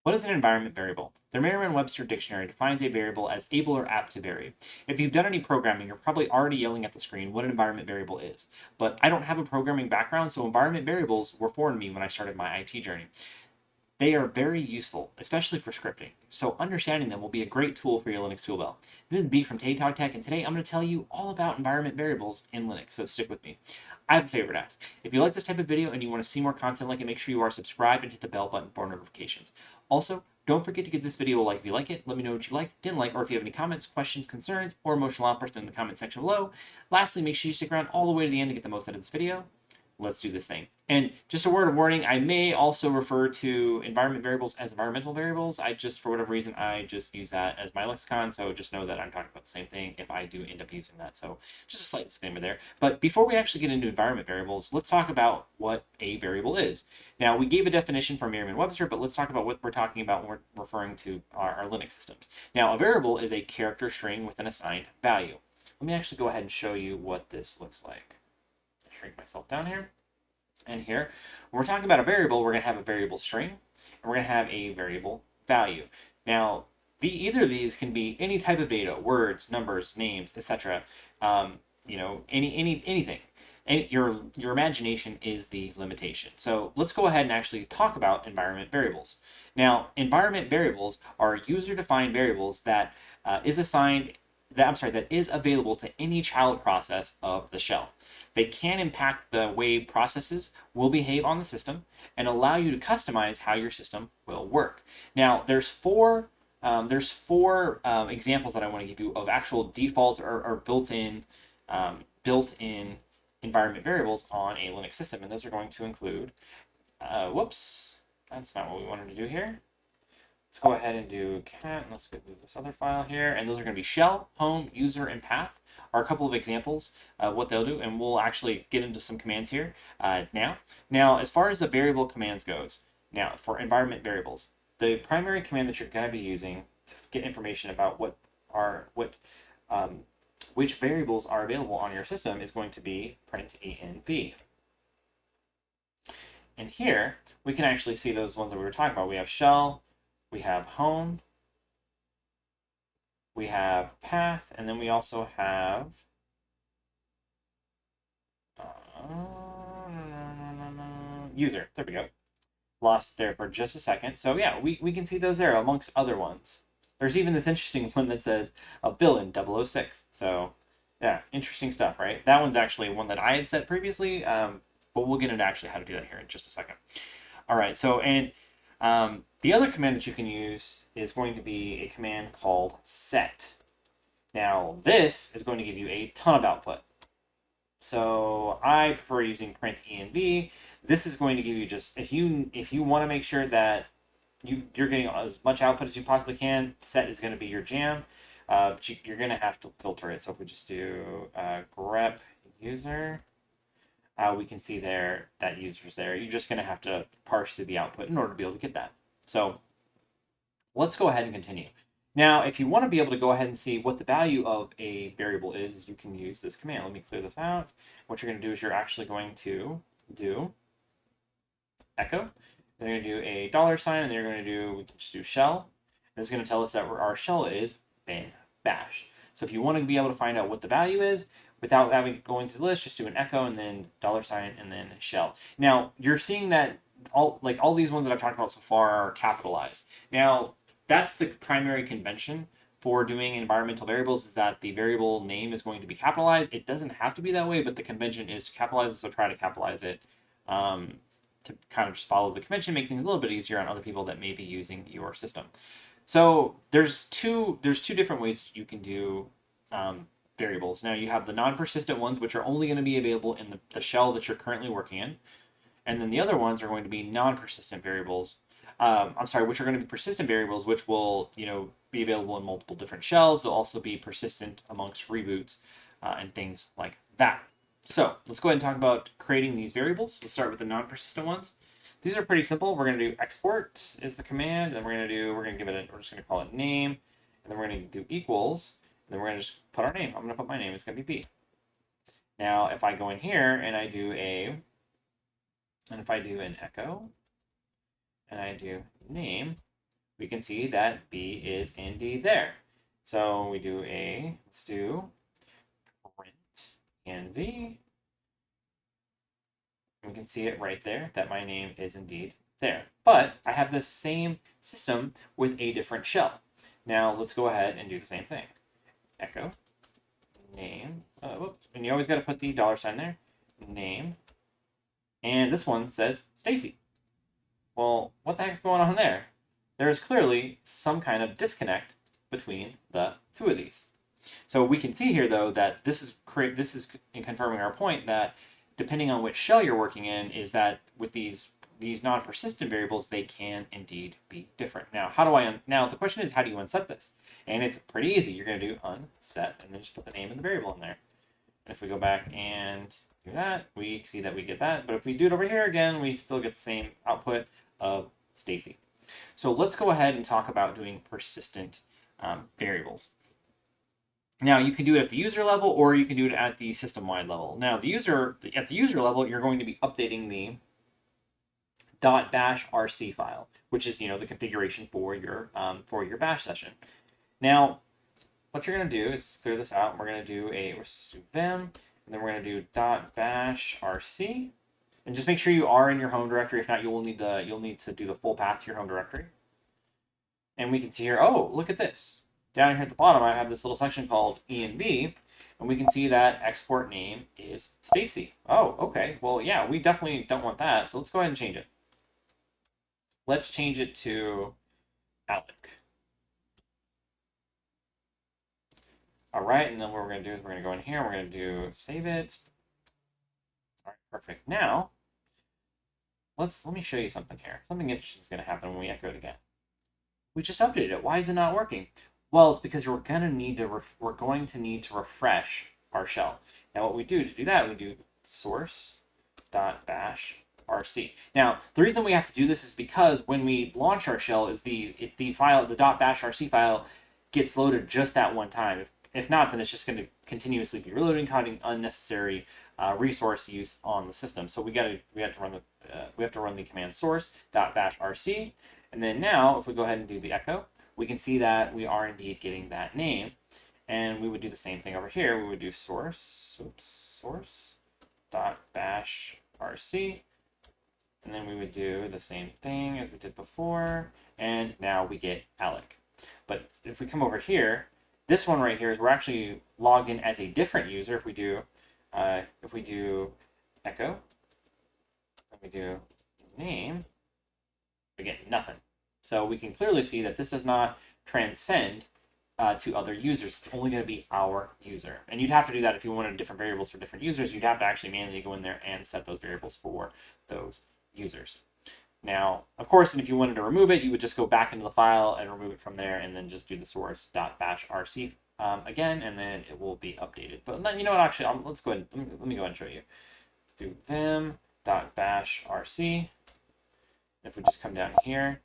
What is an environment variable? The Merriam-Webster dictionary defines a variable as able or apt to vary. If you've done any programming, you're probably already yelling at the screen what an environment variable is. But I don't have a programming background, so environment variables were foreign to me when I started my IT journey. They are very useful, especially for scripting, so understanding them will be a great tool for your Linux tool belt. This is B from TatOG Tech, and today I'm going to tell you all about environment variables in Linux, so stick with me. I have a favor to ask. If you like this type of video and you want to see more content like it, make sure you are subscribed and hit the bell button for notifications. Also, don't forget to give this video a like if you like it. Let me know what you like, didn't like, or if you have any comments, questions, concerns, or emotional outbursts in the comment section below. Lastly, make sure you stick around all the way to the end to get the most out of this video. Let's do this thing. And just a word of warning, I may also refer to environment variables as environmental variables. I just, for whatever reason, I just use that as my lexicon. So just know that I'm talking about the same thing if I do end up using that. So just a slight disclaimer there. But before we actually get into environment variables, let's talk about what a variable is. Now, we gave a definition from Merriam-Webster, but let's talk about what we're talking about when we're referring to our Linux systems. Now, a variable is a character string with an assigned value. Let me actually go ahead and show you what this looks like. Shrink myself down here. And here, when we're talking about a variable, we're going to have a variable string, and we're going to have a variable value. Now, either of these can be any type of data, words, numbers, names, etc. Anything. And your imagination is the limitation. So let's go ahead and actually talk about environment variables. Now, environment variables are user-defined variables that that is available to any child process of the shell. They can impact the way processes will behave on the system and allow you to customize how your system will work. Now, there's four examples that I want to give you of actual default or built-in environment variables on a Linux system, and those are going to include. Whoops, that's not what we wanted to do here. Let's go ahead and do cat. Let's go to this other file here. And those are going to be shell, home, user, and path are a couple of examples of what they'll do. And we'll actually get into some commands here now. Now, as far as the variable commands goes, now for environment variables, the primary command that you're going to be using to get information about which variables are available on your system is going to be print env. And here we can actually see those ones that we were talking about. We have shell, we have home, we have path, and then we also have user. There we go. Lost there for just a second. So yeah, we can see those there amongst other ones. There's even this interesting one that says a villain 006. So yeah, interesting stuff, right? That one's actually one that I had set previously, but we'll get into actually how to do that here in just a second. All right, so the other command that you can use is going to be a command called set. Now, this is going to give you a ton of output. So I prefer using print env. This is going to give you just, if you want to make sure that you're getting as much output as you possibly can, set is going to be your jam. But you're going to have to filter it. So if we just do grep user, we can see there that user's there. You're just going to have to parse through the output in order to be able to get that. So let's go ahead and continue. Now, if you want to be able to go ahead and see what the value of a variable is you can use this command. Let me clear this out. What you're going to do is you're actually going to do echo. Then you're going to do a $, and then you're going to do, we can just do shell. And it's going to tell us that our shell is bin bash. So if you want to be able to find out what the value is, without having going to the list, just do an echo and then $, and then shell. Now, you're seeing that all these ones that I've talked about so far are capitalized. Now, that's the primary convention for doing environmental variables, is that the variable name is going to be capitalized. It doesn't have to be that way, but the convention is to capitalize it, so try to capitalize it to kind of just follow the convention, make things a little bit easier on other people that may be using your system. So there's two different ways you can do variables. Now you have the non-persistent ones, which are only going to be available in the shell that you're currently working in. And then the other ones are going to be non-persistent variables. Which are going to be persistent variables, which will, be available in multiple different shells. They'll also be persistent amongst reboots and things like that. So let's go ahead and talk about creating these variables. Let's start with the non-persistent ones. These are pretty simple. We're going to do export is the command, and we're going to give it we're just going to call it name, and then we're going to do equals, and then we're going to just put our name. I'm going to put my name. It's going to be B. Now, if I go in here and I do if I do an echo, and I do name, we can see that B is indeed there. So we do let's do print env. We can see it right there that my name is indeed there. But I have the same system with a different shell. Now let's go ahead and do the same thing. Echo name. Whoops. And you always got to put the $sign there. Name. And this one says Stacy. Well, what the heck's going on there? There's clearly some kind of disconnect between the two of these. So we can see here, though, that this is in confirming our point that depending on which shell you're working in, is that with these non-persistent variables, they can indeed be different. Now, now the question is, how do you unset this? And it's pretty easy. You're going to do unset and then just put the name of the variable in there. And if we go back and do that, we see that we get that. But if we do it over here again, we still get the same output of Stacy. So let's go ahead and talk about doing persistent variables. Now you can do it at the user level, or you can do it at the system-wide level. Now at the user level, you're going to be updating the .bash rc file, which is the configuration for your bash session. Now, what you're going to do is clear this out. And we're going to do vim, and then we're going to do .bash rc, and just make sure you are in your home directory. If not, you'll need to do the full path to your home directory. And we can see here, oh, look at this. Down here at the bottom, I have this little section called env, and we can see that export name is Stacy. Oh, okay. Well, yeah, we definitely don't want that, so let's go ahead and change it. Let's change it to Alec. All right, and then what we're going to do is we're going to go in here, we're going to do save it. All right, perfect. Now, let me show you something here. Something interesting is going to happen when we echo it again. We just updated it. Why is it not working? Well, it's because we're going to need to refresh our shell. Now, what we do to do that, we do source.bash rc. Now, the reason we have to do this is because when we launch our shell, is the file, the .bash rc file, gets loaded just that one time. If not, then it's just going to continuously be reloading, causing unnecessary resource use on the system. So we have to run the command source.bash rc, and then now if we go ahead and do the echo, we can see that we are indeed getting that name. And we would do the same thing over here. We would do source.bash rc, and then we would do the same thing as we did before, and now we get Alec. But if we come over here, this one right here is we're actually logged in as a different user. If we do echo, and we do name, we get nothing. So we can clearly see that this does not transcend to other users. It's only going to be our user. And you'd have to do that if you wanted different variables for different users. You'd have to actually manually go in there and set those variables for those users. Now, of course, and if you wanted to remove it, you would just go back into the file and remove it from there, and then just do the source.bash rc again, and then it will be updated. But you know what? Actually, let's go ahead. Let me go ahead and show you. Let's do vim.bash rc. If we just come down here,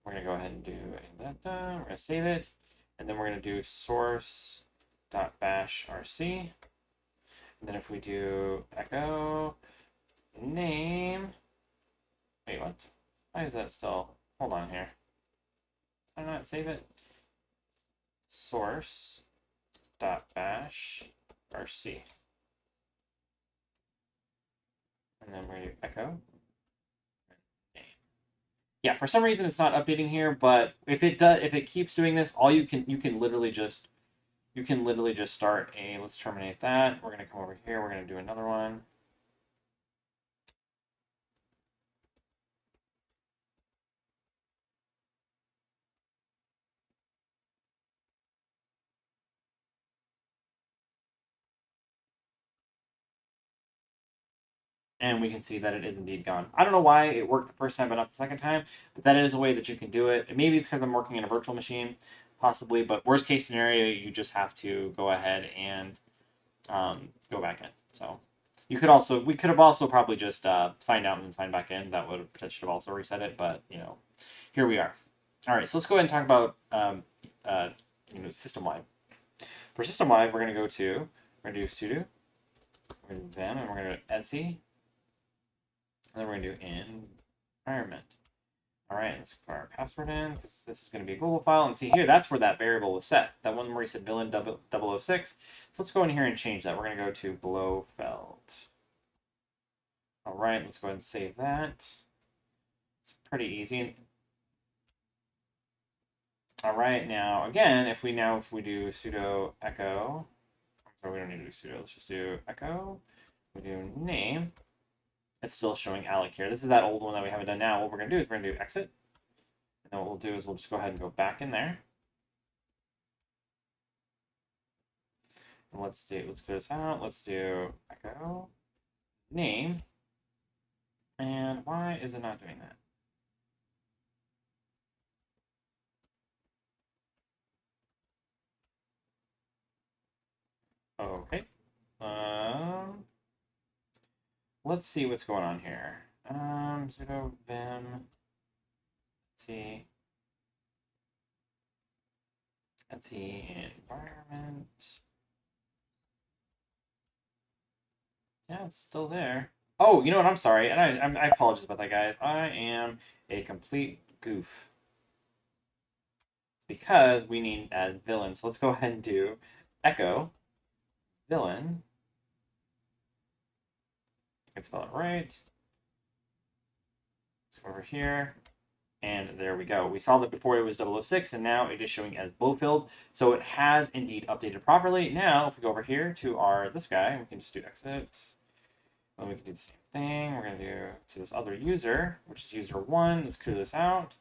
we're going to go ahead and do that. We're going to save it, and then we're going to do source.bash rc. And then if we do echo name, wait, what? Why is that still? Hold on here. Did I not save it? Source.bash rc. And then we're going to do echo name. Yeah, for some reason it's not updating here, but if it keeps doing this, you can literally just start let's terminate that. We're going to come over here. We're going to do another one. And we can see that it is indeed gone. I don't know why it worked the first time but not the second time, but that is a way that you can do it. And maybe it's because I'm working in a virtual machine, possibly, but worst case scenario, you just have to go ahead and go back in. So we could have also probably just signed out and then signed back in. That would have potentially also reset it, but here we are. All right, so let's go ahead and talk about system-wide. For system-wide, we're going to do sudo, we're going to vim, and we're going to etc. And then we're going to do environment. All right, let's put our password in because this is going to be a global file. And see here, that's where that variable was set. That one where he said villain 006. So let's go in here and change that. We're going to go to Blofeld. All right, let's go ahead and save that. It's pretty easy. All right, now again, if we do sudo echo, so we don't need to do sudo. Let's just do echo. We do name. It's still showing Alec here. This is that old one that we haven't done now. What we're going to do is we're going to do exit. And then what we'll do is we'll just go ahead and go back in there. And let's clear this out. Let's do echo name. And why is it not doing that? Okay. Let's see what's going on here. Sudo vim. Let's see. Let's see environment. Yeah, it's still there. Oh, you know what? I'm sorry, and I apologize about that, guys. I am a complete goof. It's because we need as villain. So let's go ahead and do echo villain. I can spell it right. Let's go over here. And there we go. We saw that before it was 006, and now it is showing as Blofeld. So it has indeed updated properly. Now, if we go over here to this guy, we can just do exit. Then we can do the same thing. We're going to do to this other user, which is user 1. Let's clear this out.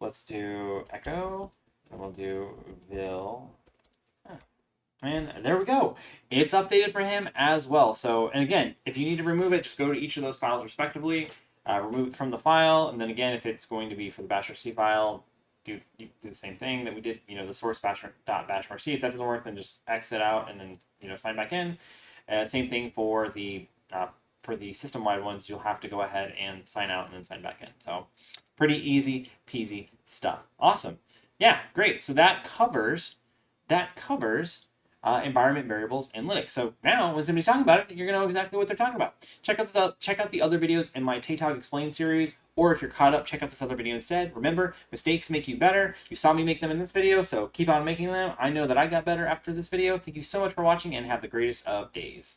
Let's do echo. And we'll do vil. And there we go. It's updated for him as well. So, and again, if you need to remove it, just go to each of those files respectively. Remove it from the file, and then again, if it's going to be for the bashrc file, you do the same thing that we did. The source bashrc. If that doesn't work, then just exit out and then sign back in. Same thing for the system-wide ones. You'll have to go ahead and sign out and then sign back in. So pretty easy peasy stuff. Awesome. Yeah, great. So that covers environment variables in Linux. So now when somebody's talking about it, you're going to know exactly what they're talking about. Check out the other videos in my TatOG Explain series, or if you're caught up, check out this other video instead. Remember, mistakes make you better. You saw me make them in this video, so keep on making them. I know that I got better after this video. Thank you so much for watching, and have the greatest of days.